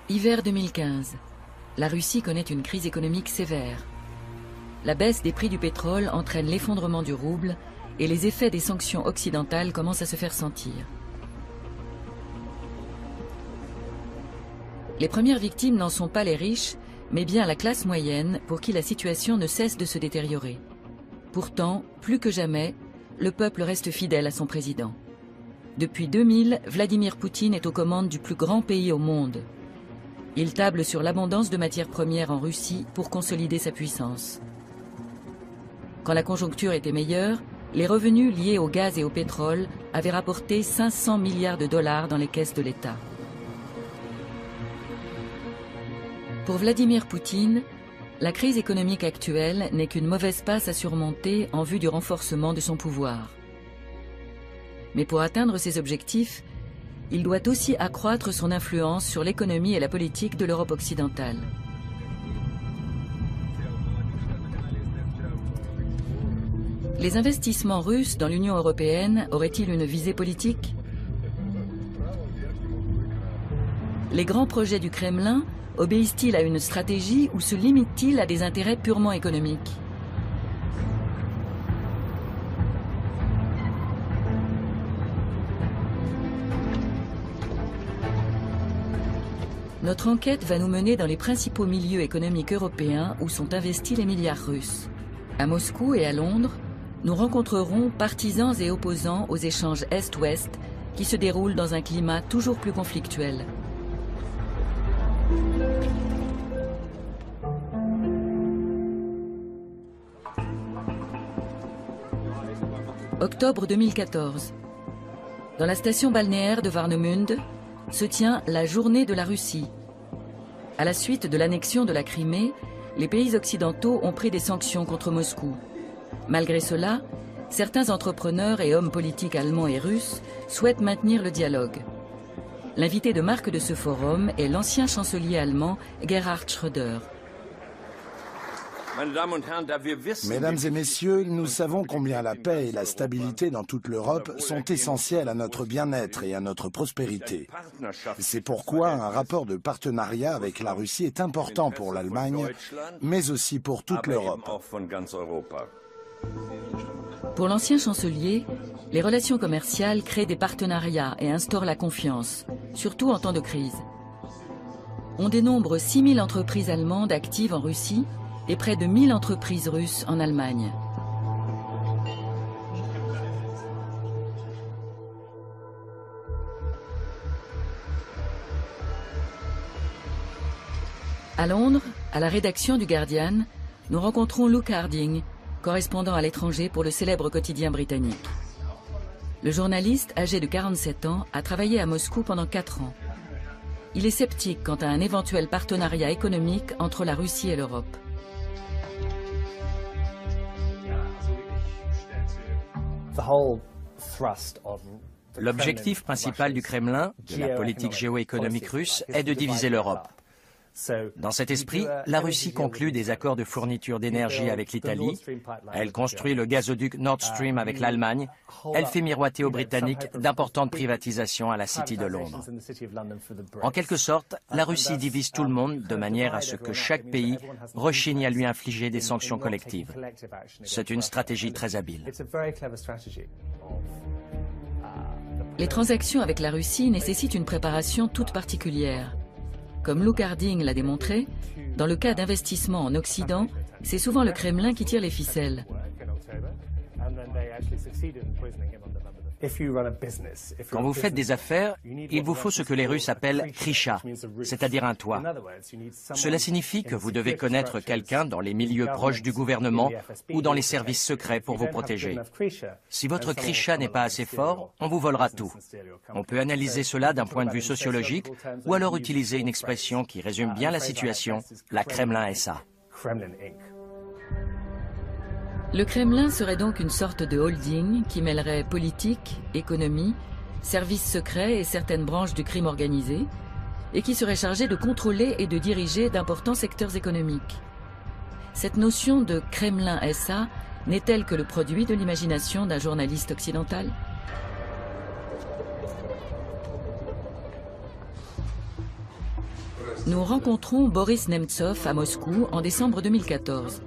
Hiver 2015. La Russie connaît une crise économique sévère. La baisse des prix du pétrole entraîne l'effondrement du rouble et les effets des sanctions occidentales commencent à se faire sentir. Les premières victimes n'en sont pas les riches, mais bien la classe moyenne pour qui la situation ne cesse de se détériorer. Pourtant, plus que jamais, le peuple reste fidèle à son président. Depuis 2000, Vladimir Poutine est aux commandes du plus grand pays au monde. Il table sur l'abondance de matières premières en Russie pour consolider sa puissance. Quand la conjoncture était meilleure, les revenus liés au gaz et au pétrole avaient rapporté 500 milliards de dollars dans les caisses de l'État. Pour Vladimir Poutine, la crise économique actuelle n'est qu'une mauvaise passe à surmonter en vue du renforcement de son pouvoir. Mais pour atteindre ses objectifs, il doit aussi accroître son influence sur l'économie et la politique de l'Europe occidentale. Les investissements russes dans l'Union européenne auraient-ils une visée politique? Les grands projets du Kremlin obéissent-ils à une stratégie ou se limitent-ils à des intérêts purement économiques? Notre enquête va nous mener dans les principaux milieux économiques européens où sont investis les milliards russes. À Moscou et à Londres, nous rencontrerons partisans et opposants aux échanges Est-Ouest qui se déroulent dans un climat toujours plus conflictuel. Octobre 2014. Dans la station balnéaire de Warnemünde se tient la Journée de la Russie. À la suite de l'annexion de la Crimée, les pays occidentaux ont pris des sanctions contre Moscou. Malgré cela, certains entrepreneurs et hommes politiques allemands et russes souhaitent maintenir le dialogue. L'invité de marque de ce forum est l'ancien chancelier allemand Gerhard Schröder. Mesdames et messieurs, nous savons combien la paix et la stabilité dans toute l'Europe sont essentielles à notre bien-être et à notre prospérité. C'est pourquoi un rapport de partenariat avec la Russie est important pour l'Allemagne, mais aussi pour toute l'Europe. Pour l'ancien chancelier, les relations commerciales créent des partenariats et instaurent la confiance, surtout en temps de crise. On dénombre 6000 entreprises allemandes actives en Russie et près de 1000 entreprises russes en Allemagne. À Londres, à la rédaction du Guardian, nous rencontrons Luke Harding, correspondant à l'étranger pour le célèbre quotidien britannique. Le journaliste, âgé de 47 ans, a travaillé à Moscou pendant 4 ans. Il est sceptique quant à un éventuel partenariat économique entre la Russie et l'Europe. L'objectif principal du Kremlin, de la politique géoéconomique russe, est de diviser l'Europe. Dans cet esprit, la Russie conclut des accords de fourniture d'énergie avec l'Italie, elle construit le gazoduc Nord Stream avec l'Allemagne, elle fait miroiter aux Britanniques d'importantes privatisations à la City de Londres. En quelque sorte, la Russie divise tout le monde de manière à ce que chaque pays rechigne à lui infliger des sanctions collectives. C'est une stratégie très habile. Les transactions avec la Russie nécessitent une préparation toute particulière. Comme Luke Harding l'a démontré, dans le cas d'investissements en Occident, c'est souvent le Kremlin qui tire les ficelles. Quand vous faites des affaires, il vous faut ce que les Russes appellent krisha, c'est-à-dire un toit. Cela signifie que vous devez connaître quelqu'un dans les milieux proches du gouvernement ou dans les services secrets pour vous protéger. Si votre krisha n'est pas assez fort, on vous volera tout. On peut analyser cela d'un point de vue sociologique ou alors utiliser une expression qui résume bien la situation, la Kremlin SA. Le Kremlin serait donc une sorte de holding qui mêlerait politique, économie, services secrets et certaines branches du crime organisé, et qui serait chargé de contrôler et de diriger d'importants secteurs économiques. Cette notion de Kremlin SA n'est-elle que le produit de l'imagination d'un journaliste occidental? Nous rencontrons Boris Nemtsov à Moscou en décembre 2014.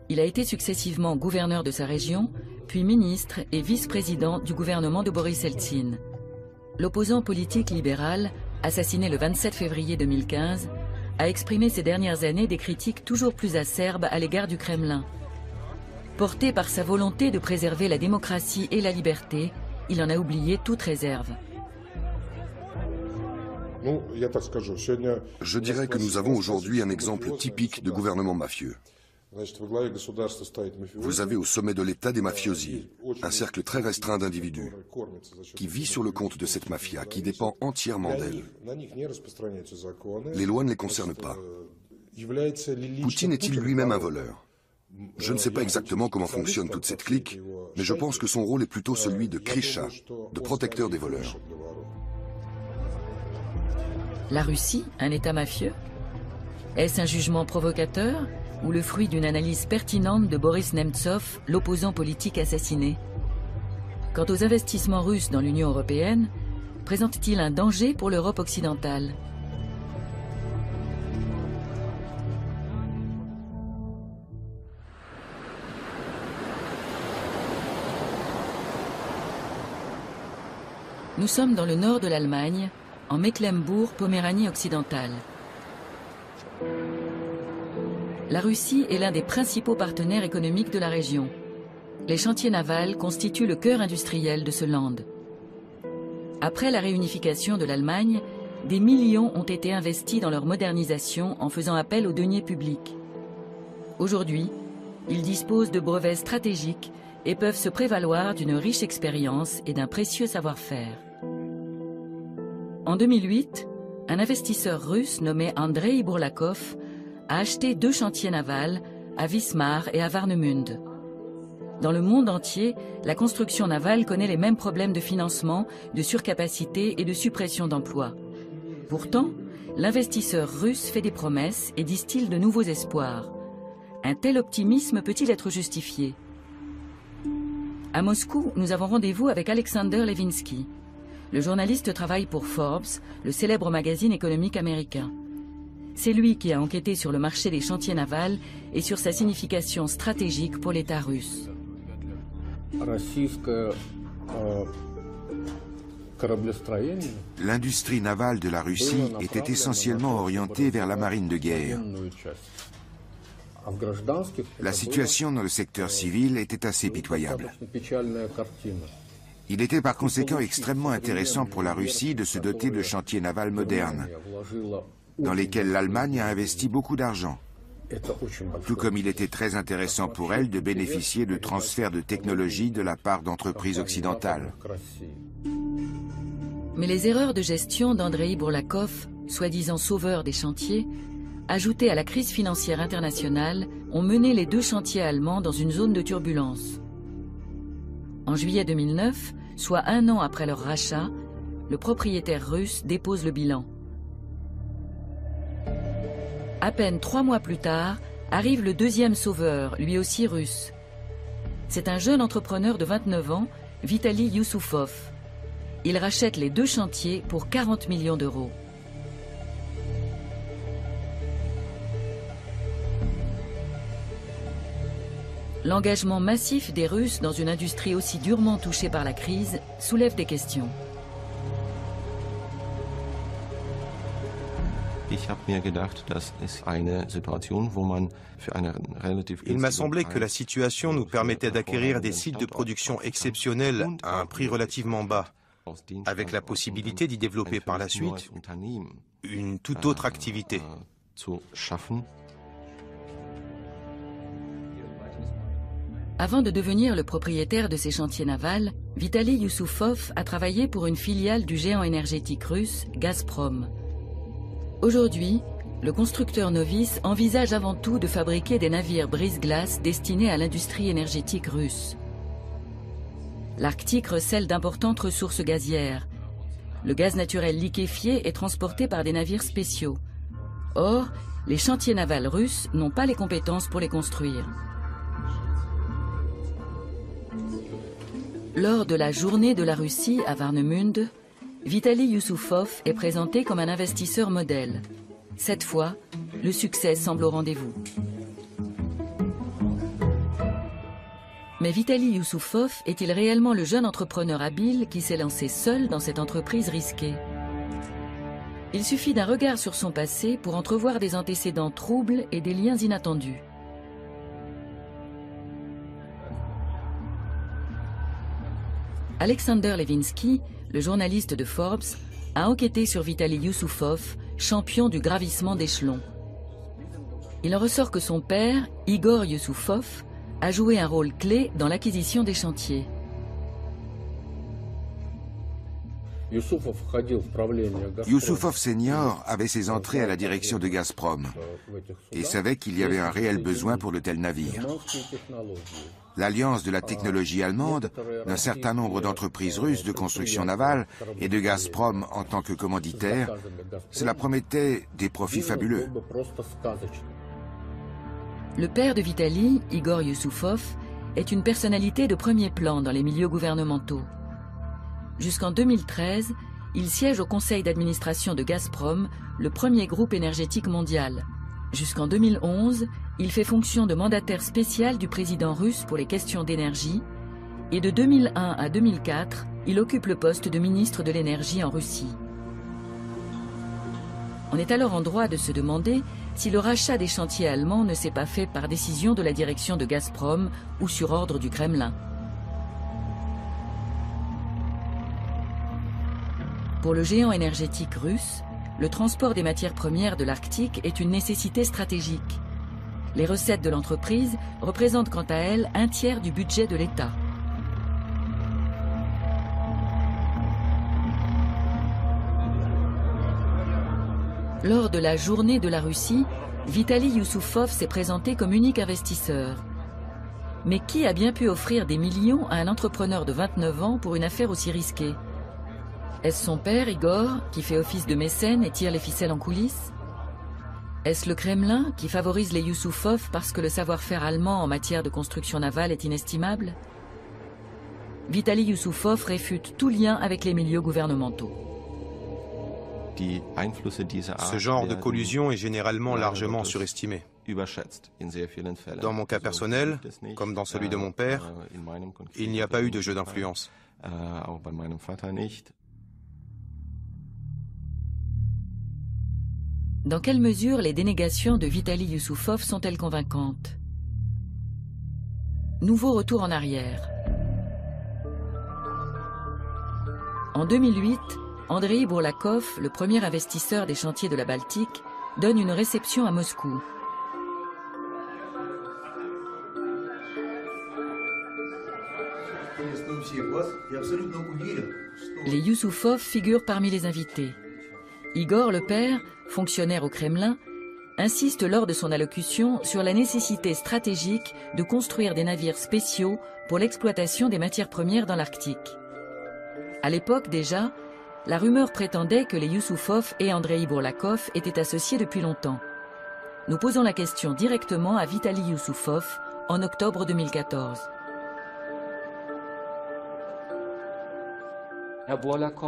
Il a été successivement gouverneur de sa région, puis ministre et vice-président du gouvernement de Boris Eltsine. L'opposant politique libéral, assassiné le 27 février 2015, a exprimé ces dernières années des critiques toujours plus acerbes à l'égard du Kremlin. Porté par sa volonté de préserver la démocratie et la liberté, il en a oublié toute réserve. Je dirais que nous avons aujourd'hui un exemple typique de gouvernement mafieux. Vous avez au sommet de l'État des mafiosi, un cercle très restreint d'individus, qui vit sur le compte de cette mafia, qui dépend entièrement d'elle. Les lois ne les concernent pas. Poutine est-il lui-même un voleur? Je ne sais pas exactement comment fonctionne toute cette clique, mais je pense que son rôle est plutôt celui de Krisha, de protecteur des voleurs. La Russie, un État mafieux? Est-ce un jugement provocateur ou le fruit d'une analyse pertinente de Boris Nemtsov, l'opposant politique assassiné? Quant aux investissements russes dans l'Union européenne, présentent-ils un danger pour l'Europe occidentale? Nous sommes dans le nord de l'Allemagne, en Mecklembourg-Poméranie occidentale. La Russie est l'un des principaux partenaires économiques de la région. Les chantiers navals constituent le cœur industriel de ce land. Après la réunification de l'Allemagne, des millions ont été investis dans leur modernisation en faisant appel aux deniers publics. Aujourd'hui, ils disposent de brevets stratégiques et peuvent se prévaloir d'une riche expérience et d'un précieux savoir-faire. En 2008, un investisseur russe nommé Andrei Bourlakov a acheté 2 chantiers navals à Wismar et à Warnemünde. Dans le monde entier, la construction navale connaît les mêmes problèmes de financement, de surcapacité et de suppression d'emplois. Pourtant, l'investisseur russe fait des promesses et distille de nouveaux espoirs. Un tel optimisme peut-il être justifié? À Moscou, nous avons rendez-vous avec Alexander Levinsky. Le journaliste travaille pour Forbes, le célèbre magazine économique américain. C'est lui qui a enquêté sur le marché des chantiers navals et sur sa signification stratégique pour l'État russe. L'industrie navale de la Russie était essentiellement orientée vers la marine de guerre. La situation dans le secteur civil était assez pitoyable. Il était par conséquent extrêmement intéressant pour la Russie de se doter de chantiers navals modernes, dans lesquels l'Allemagne a investi beaucoup d'argent, tout comme il était très intéressant pour elle de bénéficier de transferts de technologie de la part d'entreprises occidentales. Mais les erreurs de gestion d'Andrei Bourlakov, soi-disant sauveur des chantiers, ajoutées à la crise financière internationale, ont mené les 2 chantiers allemands dans une zone de turbulence. En juillet 2009, soit 1 an après leur rachat, le propriétaire russe dépose le bilan. À peine 3 mois plus tard, arrive le 2e sauveur, lui aussi russe. C'est un jeune entrepreneur de 29 ans, Vitali Youssoufov. Il rachète les 2 chantiers pour 40 millions d'euros. L'engagement massif des Russes dans une industrie aussi durement touchée par la crise soulève des questions. Il m'a semblé que la situation nous permettait d'acquérir des sites de production exceptionnels à un prix relativement bas, avec la possibilité d'y développer par la suite une toute autre activité. Avant de devenir le propriétaire de ces chantiers navals, Vitali Youssoufov a travaillé pour une filiale du géant énergétique russe, Gazprom. Aujourd'hui, le constructeur novice envisage avant tout de fabriquer des navires brise-glace destinés à l'industrie énergétique russe. L'Arctique recèle d'importantes ressources gazières. Le gaz naturel liquéfié est transporté par des navires spéciaux. Or, les chantiers navals russes n'ont pas les compétences pour les construire. Lors de la journée de la Russie à Warnemünde, Vitali Youssoufov est présenté comme un investisseur modèle. Cette fois, le succès semble au rendez-vous. Mais Vitaly Youssoufov est-il réellement le jeune entrepreneur habile qui s'est lancé seul dans cette entreprise risquée? Il suffit d'un regard sur son passé pour entrevoir des antécédents troubles et des liens inattendus. Alexander Levinsky, le journaliste de Forbes, a enquêté sur Vitaly Youssoufov, champion du gravissement d'échelons. Il en ressort que son père, Igor Youssoufov, a joué un rôle clé dans l'acquisition des chantiers. Youssoufov senior avait ses entrées à la direction de Gazprom et savait qu'il y avait un réel besoin pour de tels navires. L'alliance de la technologie allemande, d'un certain nombre d'entreprises russes de construction navale et de Gazprom en tant que commanditaire, cela promettait des profits fabuleux. Le père de Vitaly, Igor Youssoufov, est une personnalité de premier plan dans les milieux gouvernementaux. Jusqu'en 2013, il siège au conseil d'administration de Gazprom, le premier groupe énergétique mondial. Jusqu'en 2011, il fait fonction de mandataire spécial du président russe pour les questions d'énergie et de 2001 à 2004, il occupe le poste de ministre de l'énergie en Russie. On est alors en droit de se demander si le rachat des chantiers allemands ne s'est pas fait par décision de la direction de Gazprom ou sur ordre du Kremlin. Pour le géant énergétique russe, le transport des matières premières de l'Arctique est une nécessité stratégique. Les recettes de l'entreprise représentent quant à elles un tiers du budget de l'État. Lors de la journée de la Russie, Vitaly Youssoufov s'est présenté comme unique investisseur. Mais qui a bien pu offrir des millions à un entrepreneur de 29 ans pour une affaire aussi risquée? Est-ce son père, Igor, qui fait office de mécène et tire les ficelles en coulisses? Est-ce le Kremlin qui favorise les Youssoufov parce que le savoir-faire allemand en matière de construction navale est inestimable? Vitaly Youssoufov réfute tout lien avec les milieux gouvernementaux. Ce genre de collusion est généralement largement surestimé. Dans mon cas personnel, comme dans celui de mon père, il n'y a pas eu de jeu d'influence. Dans quelle mesure les dénégations de Vitaly Youssoufov sont-elles convaincantes? Nouveau retour en arrière. En 2008, Andrei Bourlakov, le premier investisseur des chantiers de la Baltique, donne une réception à Moscou. Les Youssoufov figurent parmi les invités. Igor, le père, fonctionnaire au Kremlin, insiste lors de son allocution sur la nécessité stratégique de construire des navires spéciaux pour l'exploitation des matières premières dans l'Arctique. À l'époque déjà, la rumeur prétendait que les Youssoufov et Andrei Bourlakov étaient associés depuis longtemps. Nous posons la question directement à Vitaly Youssoufov en octobre 2014.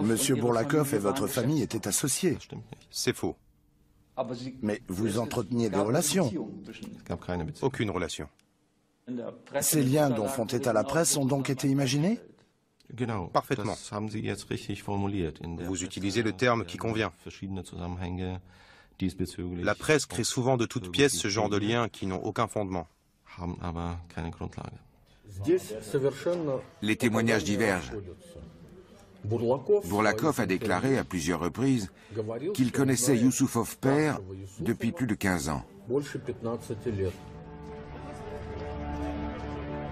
Monsieur Bourlakov et votre famille étaient associés. C'est faux. Mais vous entreteniez des relations. Aucune relation. Ces liens dont font état la presse ont donc été imaginés? Parfaitement. Vous utilisez le terme qui convient. La presse crée souvent de toutes pièces ce genre de liens qui n'ont aucun fondement. Les témoignages divergent. Bourlakov a déclaré à plusieurs reprises qu'il connaissait Youssoufov père depuis plus de 15 ans.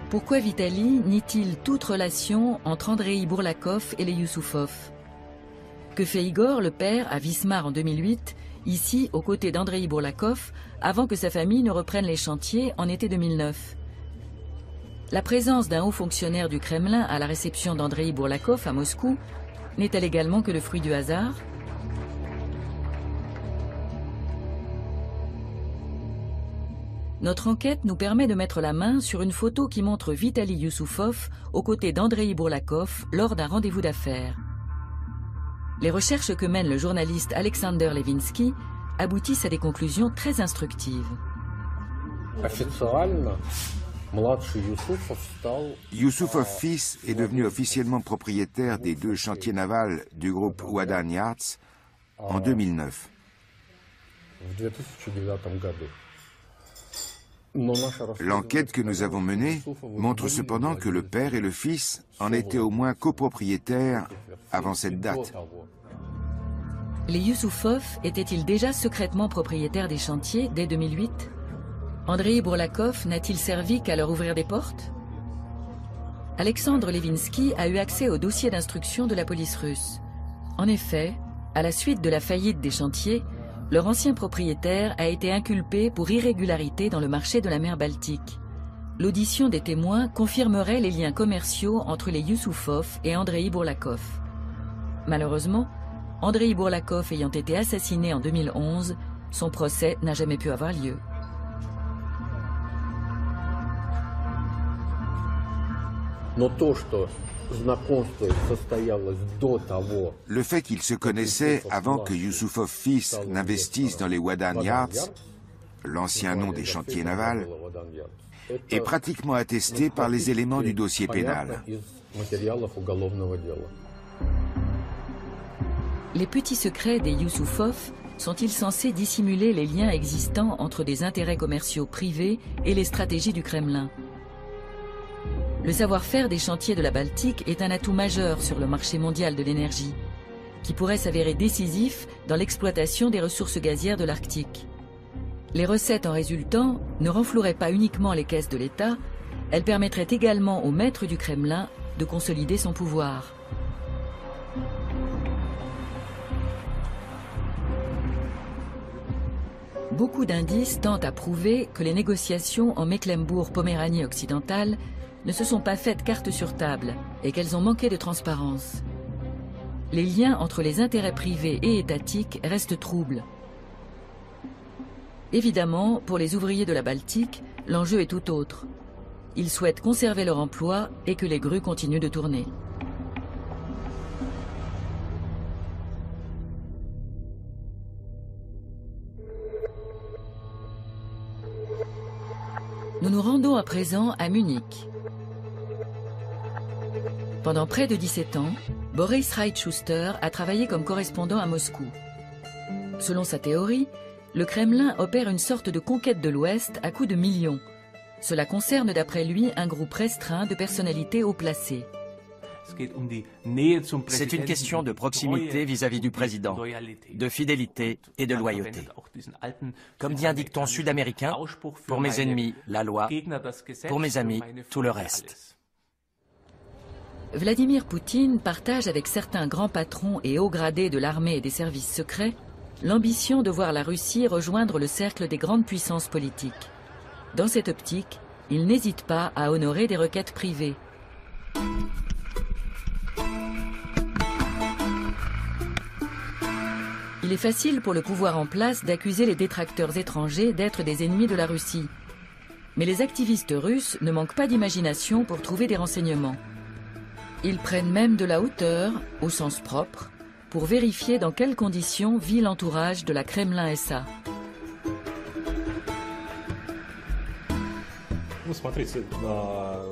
Pourquoi Vitaly nie-t-il toute relation entre Andrei Bourlakov et les Youssoufov? Que fait Igor, le père, à Wismar en 2008, ici aux côtés d'Andrei Bourlakov, avant que sa famille ne reprenne les chantiers en été 2009? La présence d'un haut fonctionnaire du Kremlin à la réception d'Andrei Bourlakov à Moscou n'est-elle également que le fruit du hasard? Notre enquête nous permet de mettre la main sur une photo qui montre Vitaly Youssoufov aux côtés d'Andrei Bourlakov lors d'un rendez-vous d'affaires. Les recherches que mène le journaliste Alexander Levinsky aboutissent à des conclusions très instructives. Youssoufov fils est devenu officiellement propriétaire des 2 chantiers navals du groupe Wadan Yards en 2009. L'enquête que nous avons menée montre cependant que le père et le fils en étaient au moins copropriétaires avant cette date. Les Youssoufov étaient-ils déjà secrètement propriétaires des chantiers dès 2008 ? Andrei Bourlakov n'a-t-il servi qu'à leur ouvrir des portes ? Alexandre Levinsky a eu accès au dossier d'instruction de la police russe. En effet, à la suite de la faillite des chantiers, leur ancien propriétaire a été inculpé pour irrégularité dans le marché de la mer Baltique. L'audition des témoins confirmerait les liens commerciaux entre les Youssoufov et Andrei Bourlakov. Malheureusement, Andrei Bourlakov ayant été assassiné en 2011, son procès n'a jamais pu avoir lieu. Le fait qu'ils se connaissaient avant que Youssoufov fils n'investisse dans les Wadan Yards, l'ancien nom des chantiers navals, est pratiquement attesté par les éléments du dossier pénal. Les petits secrets des Youssoufov sont-ils censés dissimuler les liens existants entre des intérêts commerciaux privés et les stratégies du Kremlin ? Le savoir-faire des chantiers de la Baltique est un atout majeur sur le marché mondial de l'énergie, qui pourrait s'avérer décisif dans l'exploitation des ressources gazières de l'Arctique. Les recettes en résultant ne renfloueraient pas uniquement les caisses de l'État, elles permettraient également au maître du Kremlin de consolider son pouvoir. Beaucoup d'indices tentent à prouver que les négociations en Mecklembourg-Poméranie occidentale ne se sont pas faites carte sur table et qu'elles ont manqué de transparence. Les liens entre les intérêts privés et étatiques restent troubles. Évidemment, pour les ouvriers de la Baltique, l'enjeu est tout autre. Ils souhaitent conserver leur emploi et que les grues continuent de tourner. Nous nous rendons à présent à Munich. Pendant près de 17 ans, Boris Reitschuster a travaillé comme correspondant à Moscou. Selon sa théorie, le Kremlin opère une sorte de conquête de l'Ouest à coups de millions. Cela concerne d'après lui un groupe restreint de personnalités haut placées. C'est une question de proximité vis-à-vis du président, de fidélité et de loyauté. Comme dit un dicton sud-américain, pour mes ennemis, la loi, pour mes amis, tout le reste. Vladimir Poutine partage avec certains grands patrons et hauts gradés de l'armée et des services secrets l'ambition de voir la Russie rejoindre le cercle des grandes puissances politiques. Dans cette optique, il n'hésite pas à honorer des requêtes privées. Il est facile pour le pouvoir en place d'accuser les détracteurs étrangers d'être des ennemis de la Russie. Mais les activistes russes ne manquent pas d'imagination pour trouver des renseignements. Ils prennent même de la hauteur, au sens propre, pour vérifier dans quelles conditions vit l'entourage de la Kremlin SA.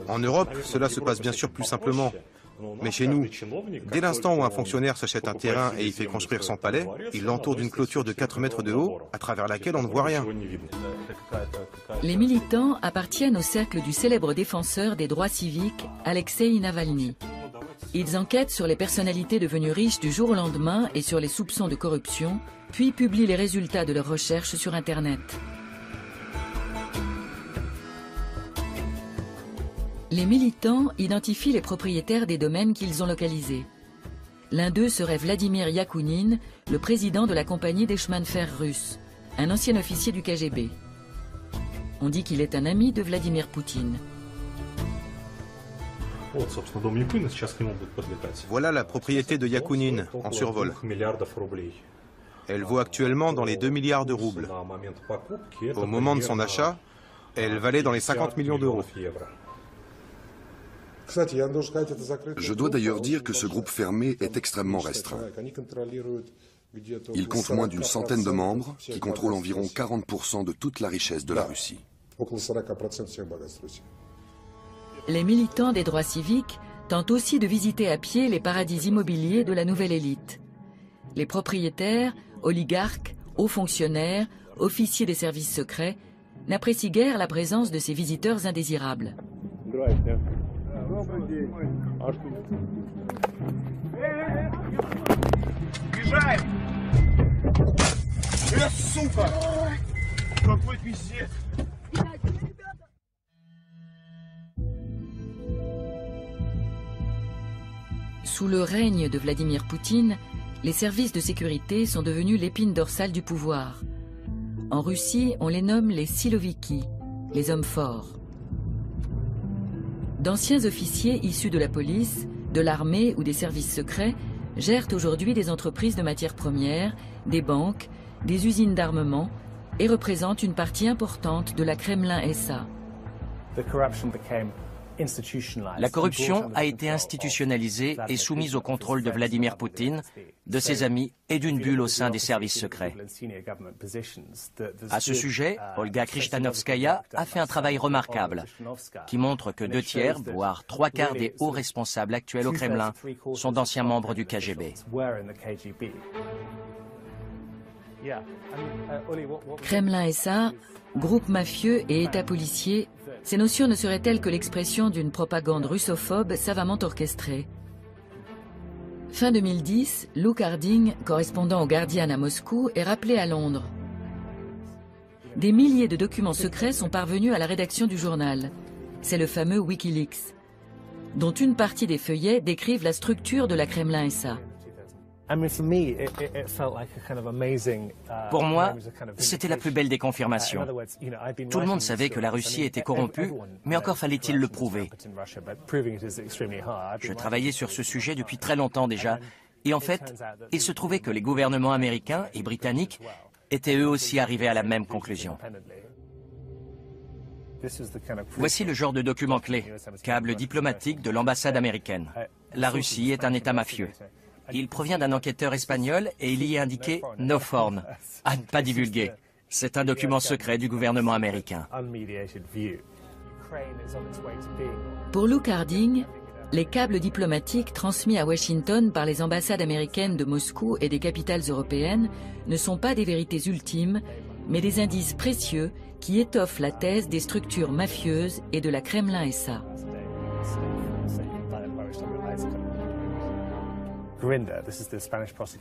En Europe, cela se passe bien sûr plus simplement. Mais chez nous, dès l'instant où un fonctionnaire s'achète un terrain et y fait construire son palais, il l'entoure d'une clôture de 4 mètres de haut, à travers laquelle on ne voit rien. Les militants appartiennent au cercle du célèbre défenseur des droits civiques, Alexeï Navalny. Ils enquêtent sur les personnalités devenues riches du jour au lendemain et sur les soupçons de corruption, puis publient les résultats de leurs recherches sur Internet. Les militants identifient les propriétaires des domaines qu'ils ont localisés. L'un d'eux serait Vladimir Yakounine, le président de la compagnie des chemins de fer russes, un ancien officier du KGB. On dit qu'il est un ami de Vladimir Poutine. Voilà la propriété de Yakounine en survol. Elle vaut actuellement dans les 2 milliards de roubles. Au moment de son achat, elle valait dans les 50 millions d'euros. Je dois d'ailleurs dire que ce groupe fermé est extrêmement restreint. Il compte moins d'une centaine de membres qui contrôlent environ 40% de toute la richesse de la Russie. Les militants des droits civiques tentent aussi de visiter à pied les paradis immobiliers de la nouvelle élite. Les propriétaires, oligarques, hauts fonctionnaires, officiers des services secrets n'apprécient guère la présence de ces visiteurs indésirables. Sous le règne de Vladimir Poutine, les services de sécurité sont devenus l'épine dorsale du pouvoir. En Russie, on les nomme les siloviki, les hommes forts. D'anciens officiers issus de la police, de l'armée ou des services secrets gèrent aujourd'hui des entreprises de matières premières, des banques, des usines d'armement et représentent une partie importante de la Kremlin SA. La corruption a été institutionnalisée et soumise au contrôle de Vladimir Poutine, de ses amis et d'une bulle au sein des services secrets. À ce sujet, Olga Krishtanovskaya a fait un travail remarquable qui montre que 2/3, voire 3/4 des hauts responsables actuels au Kremlin sont d'anciens membres du KGB. Kremlin SA, groupe mafieux et État policier, ces notions ne seraient-elles que l'expression d'une propagande russophobe savamment orchestrée. Fin 2010, Luke Harding, correspondant au Guardian à Moscou, est rappelé à Londres. Des milliers de documents secrets sont parvenus à la rédaction du journal. C'est le fameux Wikileaks, dont une partie des feuillets décrivent la structure de la Kremlin SA. Pour moi, c'était la plus belle des confirmations. Tout le monde savait que la Russie était corrompue, mais encore fallait-il le prouver. Je travaillais sur ce sujet depuis très longtemps déjà, et en fait, il se trouvait que les gouvernements américains et britanniques étaient eux aussi arrivés à la même conclusion. Voici le genre de document clé, câble diplomatique de l'ambassade américaine. La Russie est un État mafieux. Il provient d'un enquêteur espagnol et il y est indiqué « No foreign », à ne pas divulguer. C'est un document secret du gouvernement américain. Pour Luke Harding, les câbles diplomatiques transmis à Washington par les ambassades américaines de Moscou et des capitales européennes ne sont pas des vérités ultimes, mais des indices précieux qui étoffent la thèse des structures mafieuses et de la Kremlin SA.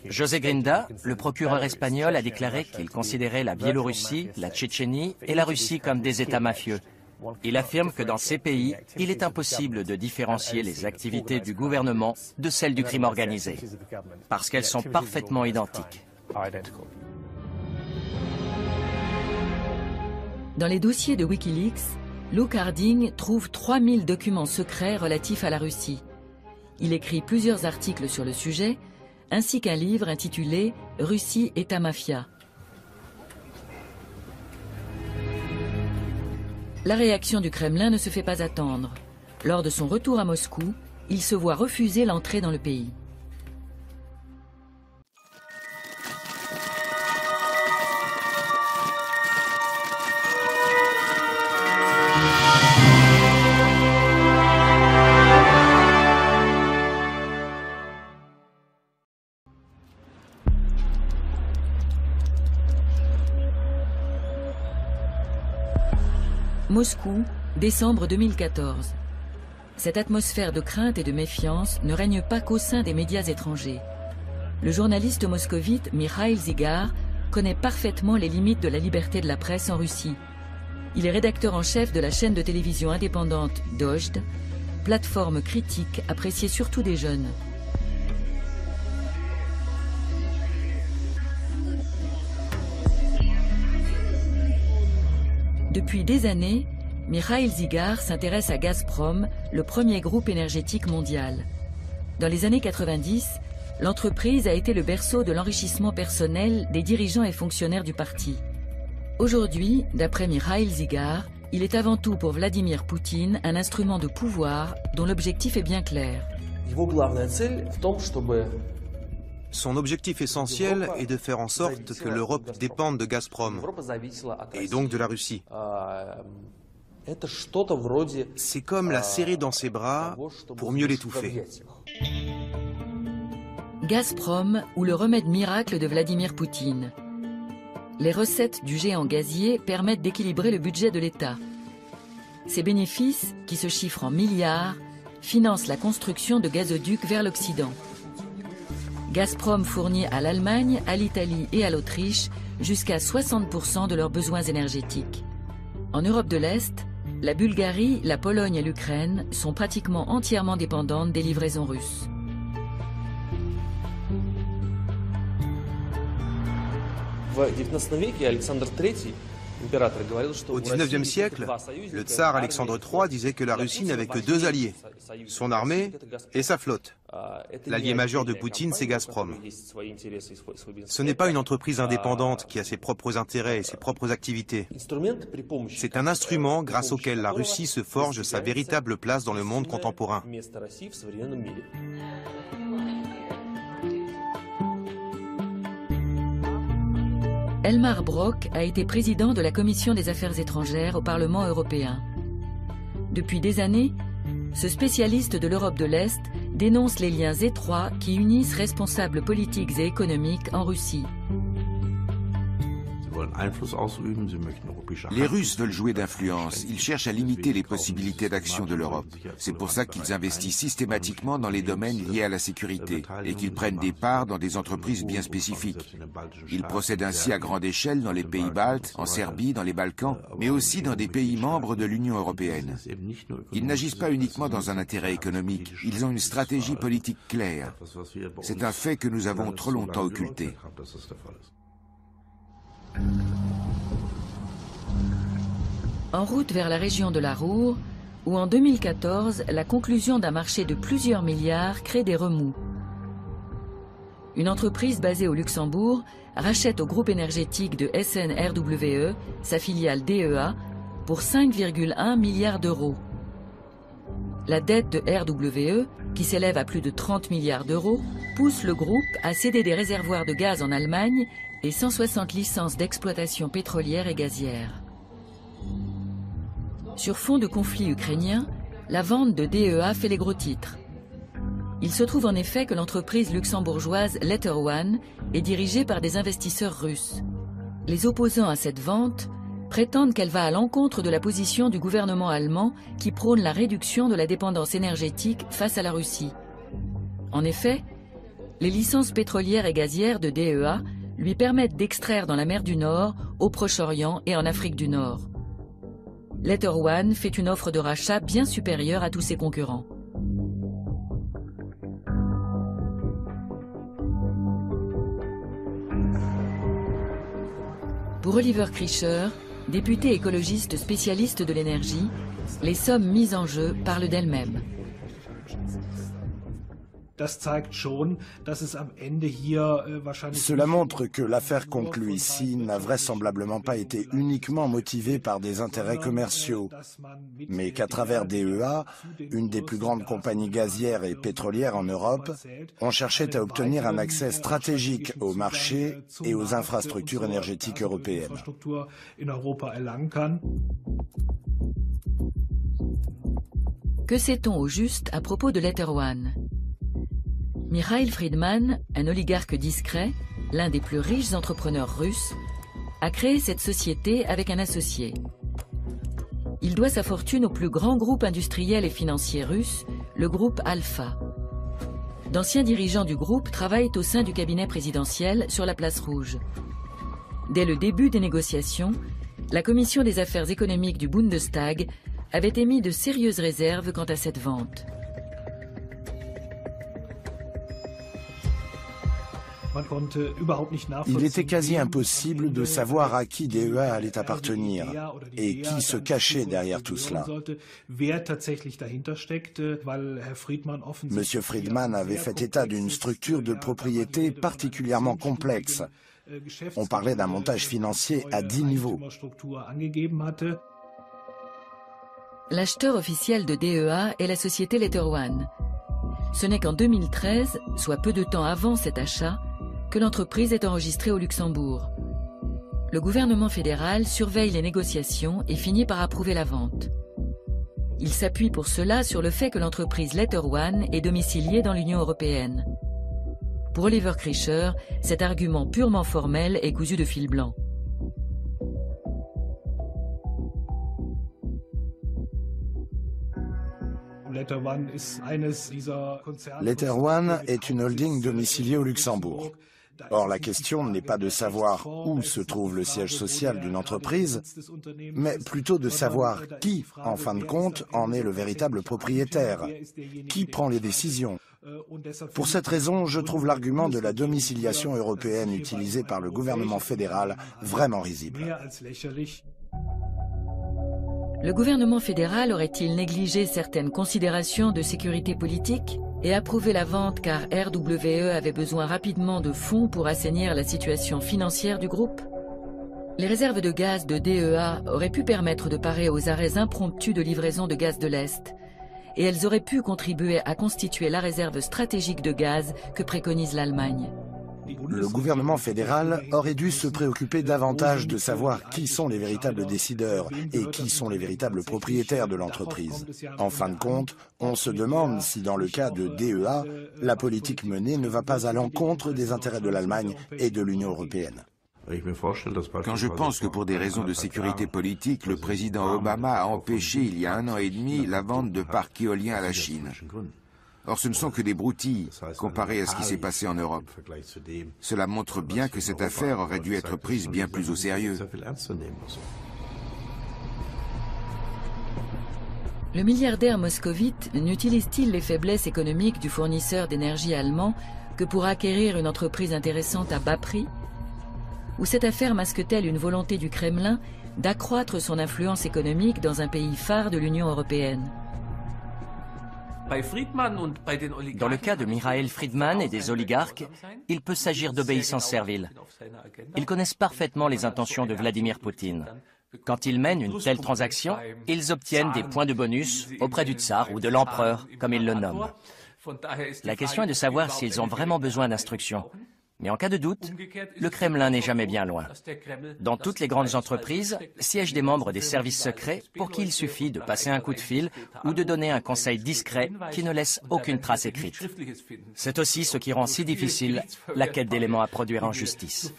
José Grinda, le procureur espagnol, a déclaré qu'il considérait la Biélorussie, la Tchétchénie et la Russie comme des États mafieux. Il affirme que dans ces pays, il est impossible de différencier les activités du gouvernement de celles du crime organisé, parce qu'elles sont parfaitement identiques. Dans les dossiers de Wikileaks, Luke Harding trouve 3000 documents secrets relatifs à la Russie. Il écrit plusieurs articles sur le sujet, ainsi qu'un livre intitulé « Russie, État mafia ». La réaction du Kremlin ne se fait pas attendre. Lors de son retour à Moscou, il se voit refuser l'entrée dans le pays. Moscou, décembre 2014. Cette atmosphère de crainte et de méfiance ne règne pas qu'au sein des médias étrangers. Le journaliste moscovite Mikhail Zygar connaît parfaitement les limites de la liberté de la presse en Russie. Il est rédacteur en chef de la chaîne de télévision indépendante Dojd, plateforme critique appréciée surtout des jeunes. Depuis des années, Mikhail Zygar s'intéresse à Gazprom, le premier groupe énergétique mondial. Dans les années 90, l'entreprise a été le berceau de l'enrichissement personnel des dirigeants et fonctionnaires du parti. Aujourd'hui, d'après Mikhail Zygar, il est avant tout pour Vladimir Poutine un instrument de pouvoir dont l'objectif est bien clair. Son objectif essentiel est de faire en sorte que l'Europe dépende de Gazprom, et donc de la Russie. C'est comme la serrer dans ses bras pour mieux l'étouffer. Gazprom ou le remède miracle de Vladimir Poutine. Les recettes du géant gazier permettent d'équilibrer le budget de l'État. Ces bénéfices, qui se chiffrent en milliards, financent la construction de gazoducs vers l'Occident. Gazprom fournit à l'Allemagne, à l'Italie et à l'Autriche jusqu'à 60% de leurs besoins énergétiques. En Europe de l'Est, la Bulgarie, la Pologne et l'Ukraine sont pratiquement entièrement dépendantes des livraisons russes. Au XIXe siècle, le tsar Alexandre III disait que la Russie n'avait que deux alliés, son armée et sa flotte. L'allié majeur de Poutine, c'est Gazprom. Ce n'est pas une entreprise indépendante qui a ses propres intérêts et ses propres activités. C'est un instrument grâce auquel la Russie se forge sa véritable place dans le monde contemporain. Elmar Brok a été président de la Commission des Affaires étrangères au Parlement européen. Depuis des années, ce spécialiste de l'Europe de l'Est dénonce les liens étroits qui unissent responsables politiques et économiques en Russie. Les Russes veulent jouer d'influence. Ils cherchent à limiter les possibilités d'action de l'Europe. C'est pour ça qu'ils investissent systématiquement dans les domaines liés à la sécurité et qu'ils prennent des parts dans des entreprises bien spécifiques. Ils procèdent ainsi à grande échelle dans les pays baltes, en Serbie, dans les Balkans, mais aussi dans des pays membres de l'Union européenne. Ils n'agissent pas uniquement dans un intérêt économique. Ils ont une stratégie politique claire. C'est un fait que nous avons trop longtemps occulté. En route vers la région de la Ruhr, où en 2014, la conclusion d'un marché de plusieurs milliards crée des remous. Une entreprise basée au Luxembourg rachète au groupe énergétique de SNRWE, sa filiale DEA, pour 5,1 milliards d'euros. La dette de RWE, qui s'élève à plus de 30 milliards d'euros, pousse le groupe à céder des réservoirs de gaz en Allemagne et 160 licences d'exploitation pétrolière et gazière. Sur fond de conflit ukrainien, la vente de DEA fait les gros titres. Il se trouve en effet que l'entreprise luxembourgeoise Letter One est dirigée par des investisseurs russes. Les opposants à cette vente prétendent qu'elle va à l'encontre de la position du gouvernement allemand qui prône la réduction de la dépendance énergétique face à la Russie. En effet, les licences pétrolières et gazières de DEA lui permettent d'extraire dans la mer du Nord, au Proche-Orient et en Afrique du Nord. Letter One fait une offre de rachat bien supérieure à tous ses concurrents. Pour Oliver Krischer, député écologiste spécialiste de l'énergie, les sommes mises en jeu parlent d'elles-mêmes. Cela montre que l'affaire conclue ici n'a vraisemblablement pas été uniquement motivée par des intérêts commerciaux, mais qu'à travers DEA, une des plus grandes compagnies gazières et pétrolières en Europe, on cherchait à obtenir un accès stratégique aux marchés et aux infrastructures énergétiques européennes. Que sait-on au juste à propos de Letter One ? Mikhail Friedman, un oligarque discret, l'un des plus riches entrepreneurs russes, a créé cette société avec un associé. Il doit sa fortune au plus grand groupe industriel et financier russe, le groupe Alpha. D'anciens dirigeants du groupe travaillent au sein du cabinet présidentiel sur la Place Rouge. Dès le début des négociations, la commission des affaires économiques du Bundestag avait émis de sérieuses réserves quant à cette vente. Il était quasi impossible de savoir à qui DEA allait appartenir et qui se cachait derrière tout cela. M. Friedman avait fait état d'une structure de propriété particulièrement complexe. On parlait d'un montage financier à 10 niveaux. L'acheteur officiel de DEA est la société Letter One. Ce n'est qu'en 2013, soit peu de temps avant cet achat, que l'entreprise est enregistrée au Luxembourg. Le gouvernement fédéral surveille les négociations et finit par approuver la vente. Il s'appuie pour cela sur le fait que l'entreprise Letter One est domiciliée dans l'Union européenne. Pour Oliver Krischer, cet argument purement formel est cousu de fil blanc. Letter One est une holding domiciliée au Luxembourg. Or, la question n'est pas de savoir où se trouve le siège social d'une entreprise, mais plutôt de savoir qui, en fin de compte, en est le véritable propriétaire, qui prend les décisions. Pour cette raison, je trouve l'argument de la domiciliation européenne utilisé par le gouvernement fédéral vraiment risible. Le gouvernement fédéral aurait-il négligé certaines considérations de sécurité politique et approuvé la vente car RWE avait besoin rapidement de fonds pour assainir la situation financière du groupe? Les réserves de gaz de DEA auraient pu permettre de parer aux arrêts impromptus de livraison de gaz de l'Est, et elles auraient pu contribuer à constituer la réserve stratégique de gaz que préconise l'Allemagne. Le gouvernement fédéral aurait dû se préoccuper davantage de savoir qui sont les véritables décideurs et qui sont les véritables propriétaires de l'entreprise. En fin de compte, on se demande si dans le cas de DEA, la politique menée ne va pas à l'encontre des intérêts de l'Allemagne et de l'Union européenne. Quand je pense que pour des raisons de sécurité politique, le président Obama a empêché il y a 1 an et demi la vente de parcs éoliens à la Chine. Or, ce ne sont que des broutilles comparées à ce qui s'est passé en Europe. Cela montre bien que cette affaire aurait dû être prise bien plus au sérieux. Le milliardaire moscovite n'utilise-t-il les faiblesses économiques du fournisseur d'énergie allemand que pour acquérir une entreprise intéressante à bas prix? Ou cette affaire masque-t-elle une volonté du Kremlin d'accroître son influence économique dans un pays phare de l'Union européenne? Dans le cas de Michael Friedman et des oligarques, il peut s'agir d'obéissance servile. Ils connaissent parfaitement les intentions de Vladimir Poutine. Quand ils mènent une telle transaction, ils obtiennent des points de bonus auprès du tsar ou de l'empereur, comme ils le nomment. La question est de savoir s'ils ont vraiment besoin d'instructions. Mais en cas de doute, le Kremlin n'est jamais bien loin. Dans toutes les grandes entreprises, siègent des membres des services secrets pour qui il suffit de passer un coup de fil ou de donner un conseil discret qui ne laisse aucune trace écrite. C'est aussi ce qui rend si difficile la quête d'éléments à produire en justice.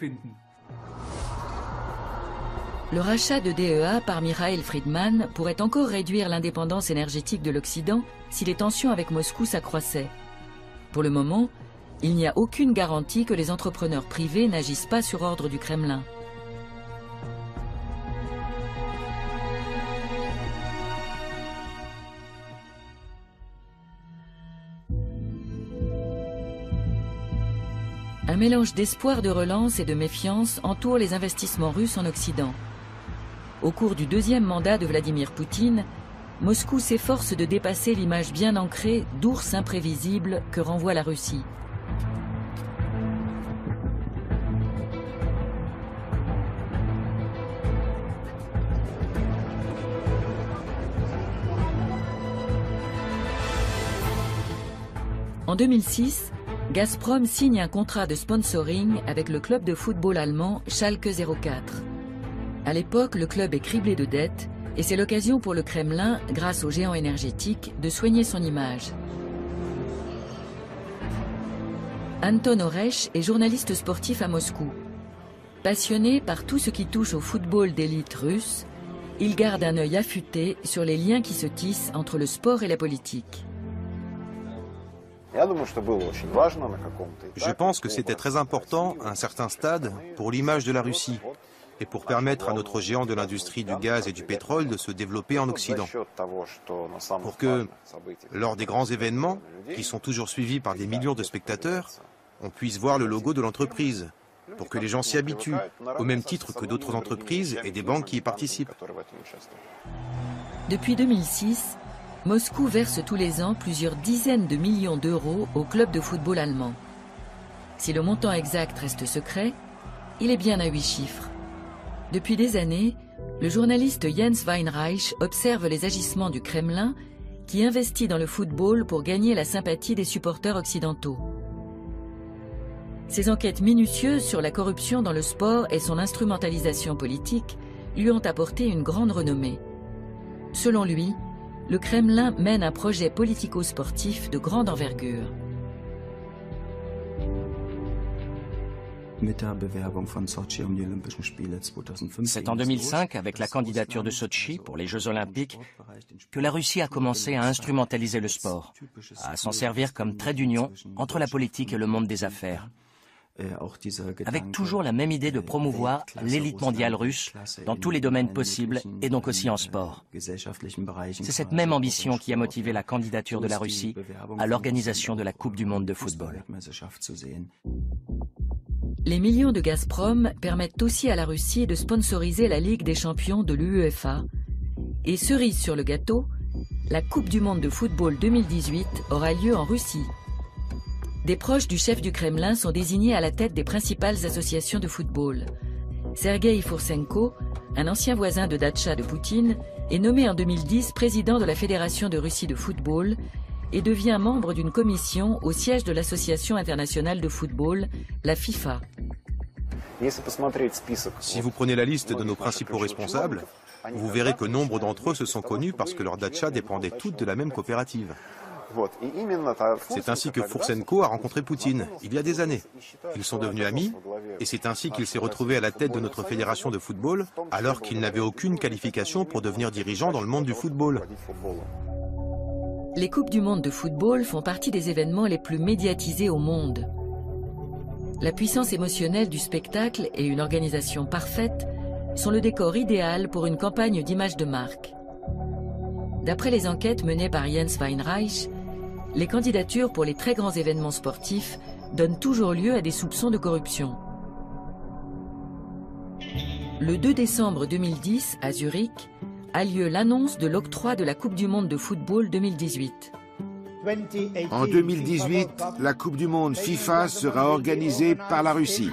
Le rachat de DEA par Michael Friedman pourrait encore réduire l'indépendance énergétique de l'Occident si les tensions avec Moscou s'accroissaient. Pour le moment, il n'y a aucune garantie que les entrepreneurs privés n'agissent pas sur ordre du Kremlin. Un mélange d'espoir de relance et de méfiance entoure les investissements russes en Occident. Au cours du deuxième mandat de Vladimir Poutine, Moscou s'efforce de dépasser l'image bien ancrée d'ours imprévisible que renvoie la Russie. En 2006, Gazprom signe un contrat de sponsoring avec le club de football allemand Schalke 04. À l'époque, le club est criblé de dettes et c'est l'occasion pour le Kremlin, grâce au géant énergétique, de soigner son image. Anton Oresh est journaliste sportif à Moscou. Passionné par tout ce qui touche au football d'élite russe, il garde un œil affûté sur les liens qui se tissent entre le sport et la politique. Je pense que c'était très important à un certain stade pour l'image de la Russie et pour permettre à notre géant de l'industrie du gaz et du pétrole de se développer en Occident. Pour que, lors des grands événements, qui sont toujours suivis par des millions de spectateurs, on puisse voir le logo de l'entreprise, pour que les gens s'y habituent, au même titre que d'autres entreprises et des banques qui y participent. Depuis 2006, Moscou verse tous les ans plusieurs dizaines de millions d'euros au club de football allemand. Si le montant exact reste secret, il est bien à 8 chiffres. Depuis des années, le journaliste Jens Weinreich observe les agissements du Kremlin qui investit dans le football pour gagner la sympathie des supporters occidentaux. Ses enquêtes minutieuses sur la corruption dans le sport et son instrumentalisation politique lui ont apporté une grande renommée. Selon lui, le Kremlin mène un projet politico-sportif de grande envergure. C'est en 2005, avec la candidature de Sotchi pour les Jeux Olympiques, que la Russie a commencé à instrumentaliser le sport, à s'en servir comme trait d'union entre la politique et le monde des affaires, avec toujours la même idée de promouvoir l'élite mondiale russe dans tous les domaines possibles et donc aussi en sport. C'est cette même ambition qui a motivé la candidature de la Russie à l'organisation de la Coupe du monde de football. Les millions de Gazprom permettent aussi à la Russie de sponsoriser la Ligue des champions de l'UEFA. Et cerise sur le gâteau, la Coupe du monde de football 2018 aura lieu en Russie. Des proches du chef du Kremlin sont désignés à la tête des principales associations de football. Sergei Foursenko, un ancien voisin de datcha de Poutine, est nommé en 2010 président de la Fédération de Russie de football et devient membre d'une commission au siège de l'Association internationale de football, la FIFA. Si vous prenez la liste de nos principaux responsables, vous verrez que nombre d'entre eux se sont connus parce que leurs datchas dépendaient toutes de la même coopérative. C'est ainsi que Foursenko a rencontré Poutine, il y a des années. Ils sont devenus amis, et c'est ainsi qu'il s'est retrouvé à la tête de notre fédération de football, alors qu'il n'avait aucune qualification pour devenir dirigeant dans le monde du football. Les Coupes du monde de football font partie des événements les plus médiatisés au monde. La puissance émotionnelle du spectacle et une organisation parfaite sont le décor idéal pour une campagne d'image de marque. D'après les enquêtes menées par Jens Weinreich, les candidatures pour les très grands événements sportifs donnent toujours lieu à des soupçons de corruption. Le 2 décembre 2010, à Zurich, a lieu l'annonce de l'octroi de la Coupe du monde de football 2018. En 2018, la Coupe du monde FIFA sera organisée par la Russie.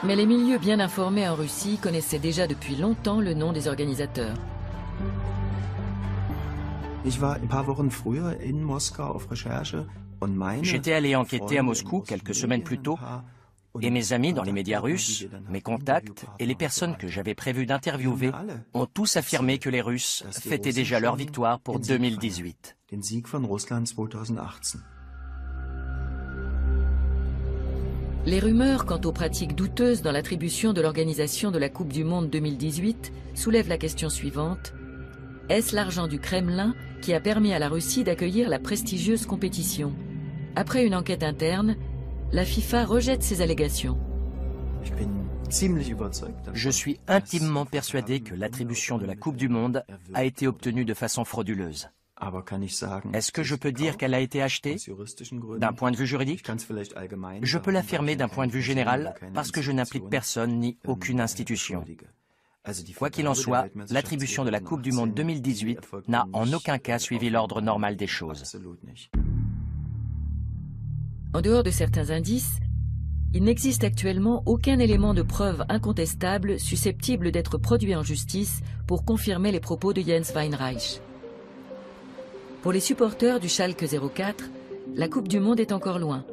Mais les milieux bien informés en Russie connaissaient déjà depuis longtemps le nom des organisateurs. J'étais allé enquêter à Moscou quelques semaines plus tôt, et mes amis dans les médias russes, mes contacts et les personnes que j'avais prévu d'interviewer ont tous affirmé que les Russes fêtaient déjà leur victoire pour 2018. Les rumeurs quant aux pratiques douteuses dans l'attribution de l'organisation de la Coupe du monde 2018 soulèvent la question suivante. Est-ce l'argent du Kremlin qui a permis à la Russie d'accueillir la prestigieuse compétition? Après une enquête interne, la FIFA rejette ces allégations. Je suis intimement persuadé que l'attribution de la Coupe du monde a été obtenue de façon frauduleuse. Est-ce que je peux dire qu'elle a été achetée d'un point de vue juridique? Je peux l'affirmer d'un point de vue général parce que je n'implique personne ni aucune institution. Quoi qu'il en soit, l'attribution de la Coupe du monde 2018 n'a en aucun cas suivi l'ordre normal des choses. En dehors de certains indices, il n'existe actuellement aucun élément de preuve incontestable susceptible d'être produit en justice pour confirmer les propos de Jens Weinreich. Pour les supporters du Schalke 04, la Coupe du monde est encore loin.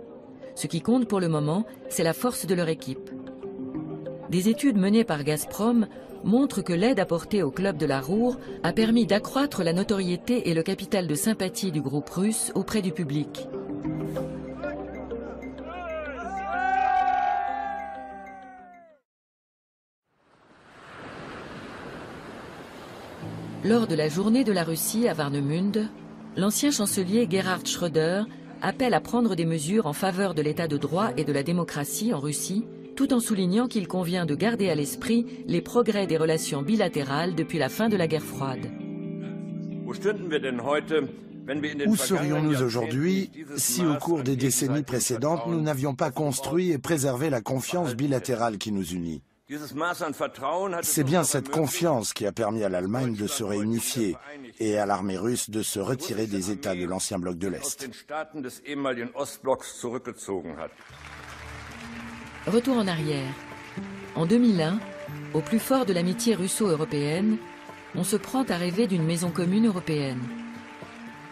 Ce qui compte pour le moment, c'est la force de leur équipe. Des études menées par Gazprom montrent que l'aide apportée au club de la Ruhr a permis d'accroître la notoriété et le capital de sympathie du groupe russe auprès du public. Lors de la journée de la Russie à Warnemünde, l'ancien chancelier Gerhard Schröder appelle à prendre des mesures en faveur de l'état de droit et de la démocratie en Russie, tout en soulignant qu'il convient de garder à l'esprit les progrès des relations bilatérales depuis la fin de la guerre froide. Où serions-nous aujourd'hui si au cours des décennies précédentes nous n'avions pas construit et préservé la confiance bilatérale qui nous unit? C'est bien cette confiance qui a permis à l'Allemagne de se réunifier et à l'armée russe de se retirer des États de l'ancien bloc de l'Est. Retour en arrière. En 2001, au plus fort de l'amitié russo-européenne, on se prend à rêver d'une maison commune européenne.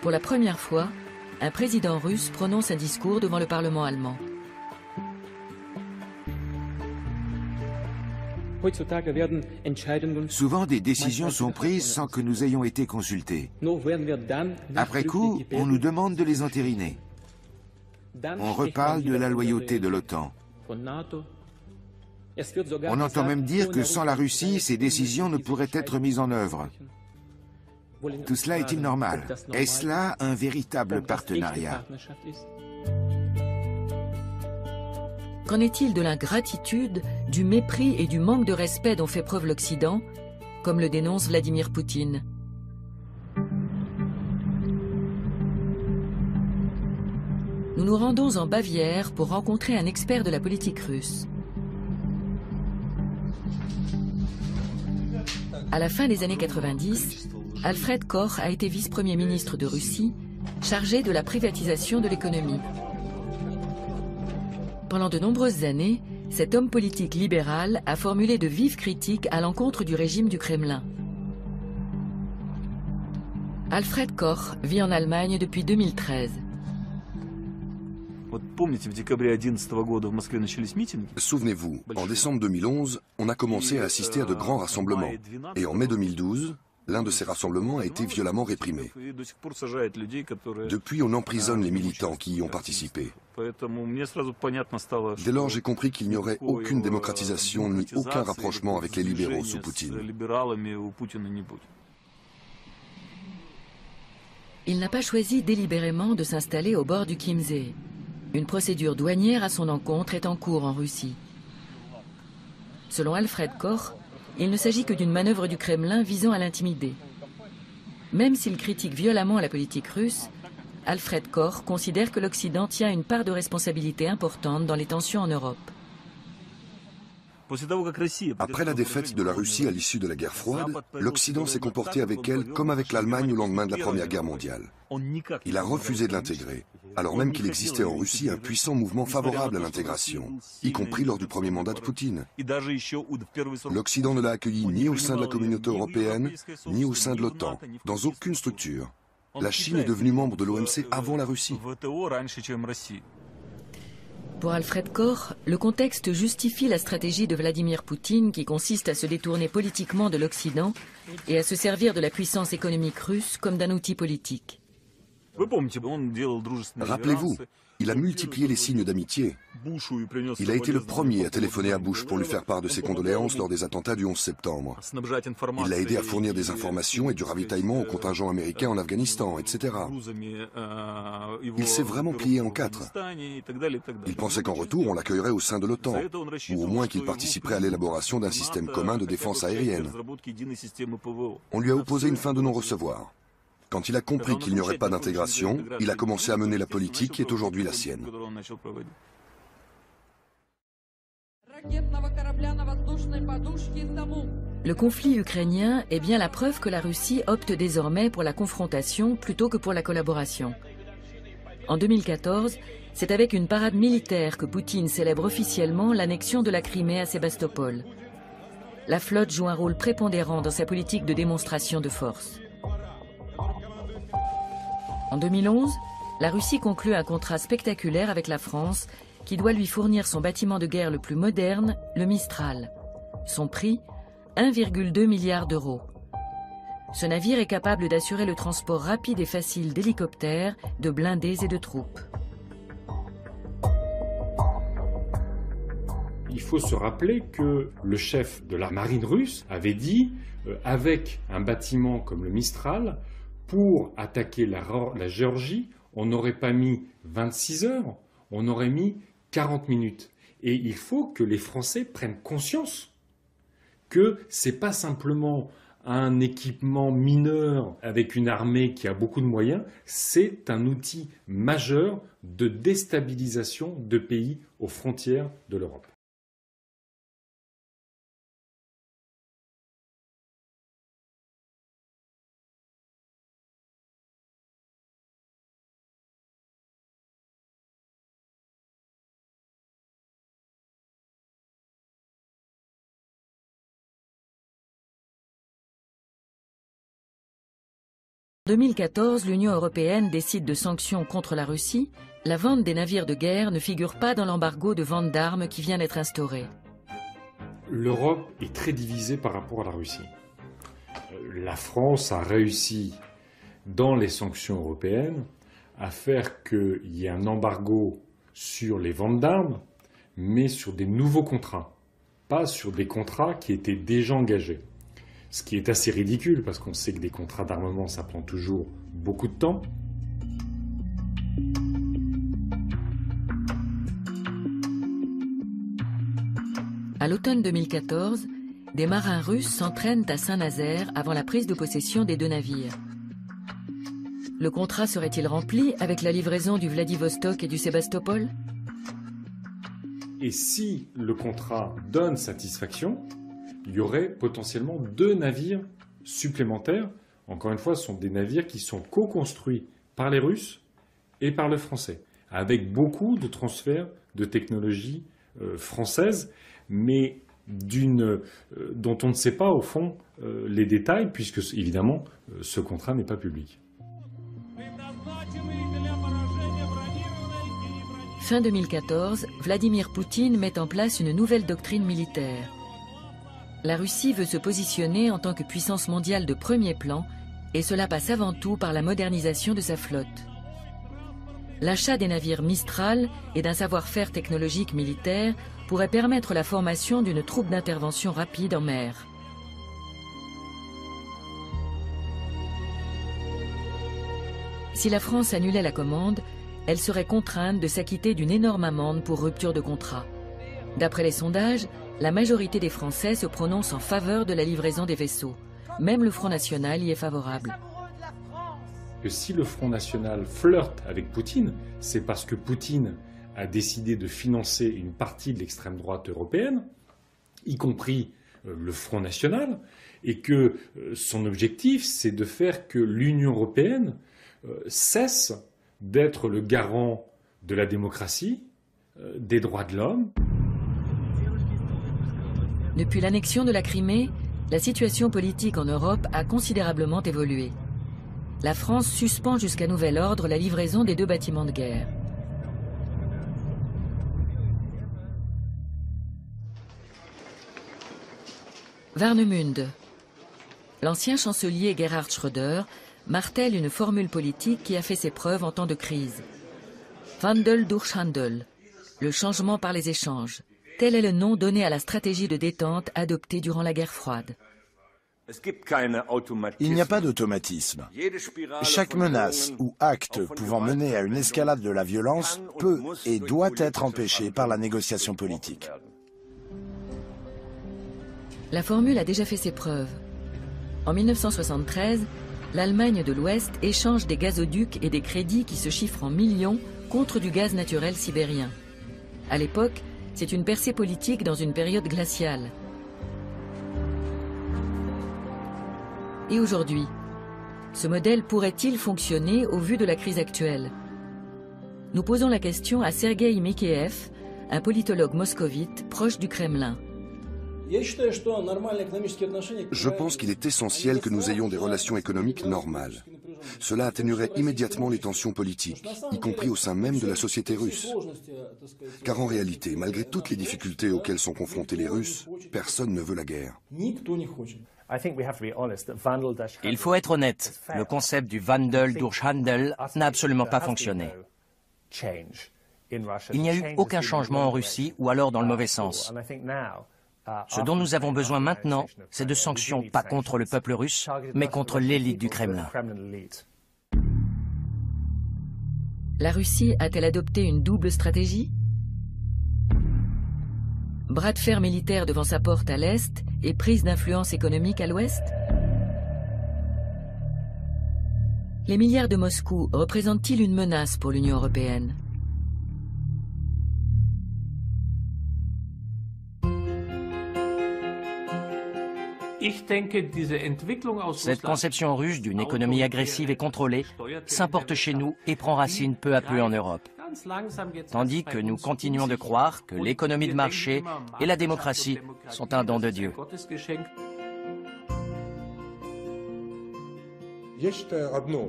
Pour la première fois, un président russe prononce un discours devant le Parlement allemand. Souvent, des décisions sont prises sans que nous ayons été consultés. Après coup, on nous demande de les entériner. On reparle de la loyauté de l'OTAN. On entend même dire que sans la Russie, ces décisions ne pourraient être mises en œuvre. Tout cela est-il normal? Est-ce là un véritable partenariat? Qu'en est-il de l'ingratitude, du mépris et du manque de respect dont fait preuve l'Occident, comme le dénonce Vladimir Poutine? Nous nous rendons en Bavière pour rencontrer un expert de la politique russe. À la fin des années 90, Alfred Koch a été vice-premier ministre de Russie, chargé de la privatisation de l'économie. Pendant de nombreuses années, cet homme politique libéral a formulé de vives critiques à l'encontre du régime du Kremlin. Alfred Koch vit en Allemagne depuis 2013. Souvenez-vous, en décembre 2011, on a commencé à assister à de grands rassemblements. Et en mai 2012, l'un de ces rassemblements a été violemment réprimé. Depuis, on emprisonne les militants qui y ont participé. Dès lors, j'ai compris qu'il n'y aurait aucune démocratisation ni aucun rapprochement avec les libéraux sous Poutine. Il n'a pas choisi délibérément de s'installer au bord du Chiemsee. Une procédure douanière à son encontre est en cours en Russie. Selon Alfred Koch, il ne s'agit que d'une manœuvre du Kremlin visant à l'intimider. Même s'il critique violemment la politique russe, Alfred Koch considère que l'Occident tient une part de responsabilité importante dans les tensions en Europe. Après la défaite de la Russie à l'issue de la guerre froide, l'Occident s'est comporté avec elle comme avec l'Allemagne au lendemain de la Première Guerre mondiale. Il a refusé de l'intégrer, alors même qu'il existait en Russie un puissant mouvement favorable à l'intégration, y compris lors du premier mandat de Poutine. L'Occident ne l'a accueilli ni au sein de la communauté européenne, ni au sein de l'OTAN, dans aucune structure. La Chine est devenue membre de l'OMC avant la Russie. Pour Alfred Koch, le contexte justifie la stratégie de Vladimir Poutine qui consiste à se détourner politiquement de l'Occident et à se servir de la puissance économique russe comme d'un outil politique. Rappelez-vous, il a multiplié les signes d'amitié. Il a été le premier à téléphoner à Bush pour lui faire part de ses condoléances lors des attentats du 11 septembre. Il l'a aidé à fournir des informations et du ravitaillement au contingent américain en Afghanistan, etc. Il s'est vraiment plié en quatre. Il pensait qu'en retour, on l'accueillerait au sein de l'OTAN, ou au moins qu'il participerait à l'élaboration d'un système commun de défense aérienne. On lui a opposé une fin de non-recevoir. Quand il a compris qu'il n'y aurait pas d'intégration, il a commencé à mener la politique qui est aujourd'hui la sienne. Le conflit ukrainien est bien la preuve que la Russie opte désormais pour la confrontation plutôt que pour la collaboration. En 2014, c'est avec une parade militaire que Poutine célèbre officiellement l'annexion de la Crimée à Sébastopol. La flotte joue un rôle prépondérant dans sa politique de démonstration de force. En 2011, la Russie conclut un contrat spectaculaire avec la France qui doit lui fournir son bâtiment de guerre le plus moderne, le Mistral. Son prix, 1,2 milliard d'euros. Ce navire est capable d'assurer le transport rapide et facile d'hélicoptères, de blindés et de troupes. Il faut se rappeler que le chef de la marine russe avait dit, avec un bâtiment comme le Mistral, pour attaquer la Géorgie, on n'aurait pas mis 26 heures, on aurait mis 40 minutes. Et il faut que les Français prennent conscience que ce n'est pas simplement un équipement mineur avec une armée qui a beaucoup de moyens, c'est un outil majeur de déstabilisation de pays aux frontières de l'Europe. En 2014, l'Union européenne décide de sanctions contre la Russie. La vente des navires de guerre ne figure pas dans l'embargo de vente d'armes qui vient d'être instauré. L'Europe est très divisée par rapport à la Russie. La France a réussi, dans les sanctions européennes, à faire qu'il y ait un embargo sur les ventes d'armes, mais sur des nouveaux contrats, pas sur des contrats qui étaient déjà engagés. Ce qui est assez ridicule, parce qu'on sait que des contrats d'armement, ça prend toujours beaucoup de temps. À l'automne 2014, des marins russes s'entraînent à Saint-Nazaire avant la prise de possession des deux navires. Le contrat serait-il rempli avec la livraison du Vladivostok et du Sébastopol? Et si le contrat donne satisfaction, il y aurait potentiellement 2 navires supplémentaires. Encore une fois, ce sont des navires qui sont co-construits par les Russes et par le Français, avec beaucoup de transferts de technologies françaises, mais dont on ne sait pas au fond les détails, puisque évidemment ce contrat n'est pas public. Fin 2014, Vladimir Poutine met en place une nouvelle doctrine militaire. La Russie veut se positionner en tant que puissance mondiale de premier plan, et cela passe avant tout par la modernisation de sa flotte. L'achat des navires Mistral et d'un savoir-faire technologique militaire pourrait permettre la formation d'une troupe d'intervention rapide en mer. Si la France annulait la commande, elle serait contrainte de s'acquitter d'une énorme amende pour rupture de contrat. D'après les sondages, la majorité des Français se prononce en faveur de la livraison des vaisseaux. Même le Front National y est favorable. Que si le Front National flirte avec Poutine, c'est parce que Poutine a décidé de financer une partie de l'extrême droite européenne, y compris le Front National, et que son objectif, c'est de faire que l'Union européenne cesse d'être le garant de la démocratie, des droits de l'homme. Depuis l'annexion de la Crimée, la situation politique en Europe a considérablement évolué. La France suspend jusqu'à nouvel ordre la livraison des 2 bâtiments de guerre. Warnemünde. L'ancien chancelier Gerhard Schröder martèle une formule politique qui a fait ses preuves en temps de crise. Wandel durch Handel, le changement par les échanges. Tel est le nom donné à la stratégie de détente adoptée durant la guerre froide. Il n'y a pas d'automatisme. Chaque menace ou acte pouvant mener à une escalade de la violence peut et doit être empêché par la négociation politique. La formule a déjà fait ses preuves. En 1973, l'Allemagne de l'Ouest échange des gazoducs et des crédits qui se chiffrent en millions contre du gaz naturel sibérien. À l'époque, c'est une percée politique dans une période glaciale. Et aujourd'hui, ce modèle pourrait-il fonctionner au vu de la crise actuelle? Nous posons la question à Sergueï Mikheyev, un politologue moscovite proche du Kremlin. Je pense qu'il est essentiel que nous ayons des relations économiques normales. Cela atténuerait immédiatement les tensions politiques, y compris au sein même de la société russe. Car en réalité, malgré toutes les difficultés auxquelles sont confrontés les Russes, personne ne veut la guerre. Il faut être honnête, le concept du Wandel durch Handel n'a absolument pas fonctionné. Il n'y a eu aucun changement en Russie ou alors dans le mauvais sens. Ce dont nous avons besoin maintenant, c'est de sanctions pas contre le peuple russe, mais contre l'élite du Kremlin. La Russie a-t-elle adopté une double stratégie? Bras de fer militaire devant sa porte à l'Est et prise d'influence économique à l'Ouest? Les milliards de Moscou représentent-ils une menace pour l'Union européenne? Cette conception russe d'une économie agressive et contrôlée s'importe chez nous et prend racine peu à peu en Europe. Tandis que nous continuons de croire que l'économie de marché et la démocratie sont un don de Dieu.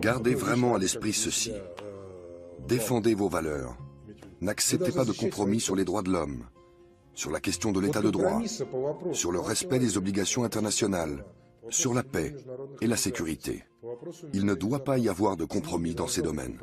Gardez vraiment à l'esprit ceci. Défendez vos valeurs. N'acceptez pas de compromis sur les droits de l'homme, sur la question de l'état de droit, sur le respect des obligations internationales, sur la paix et la sécurité. Il ne doit pas y avoir de compromis dans ces domaines.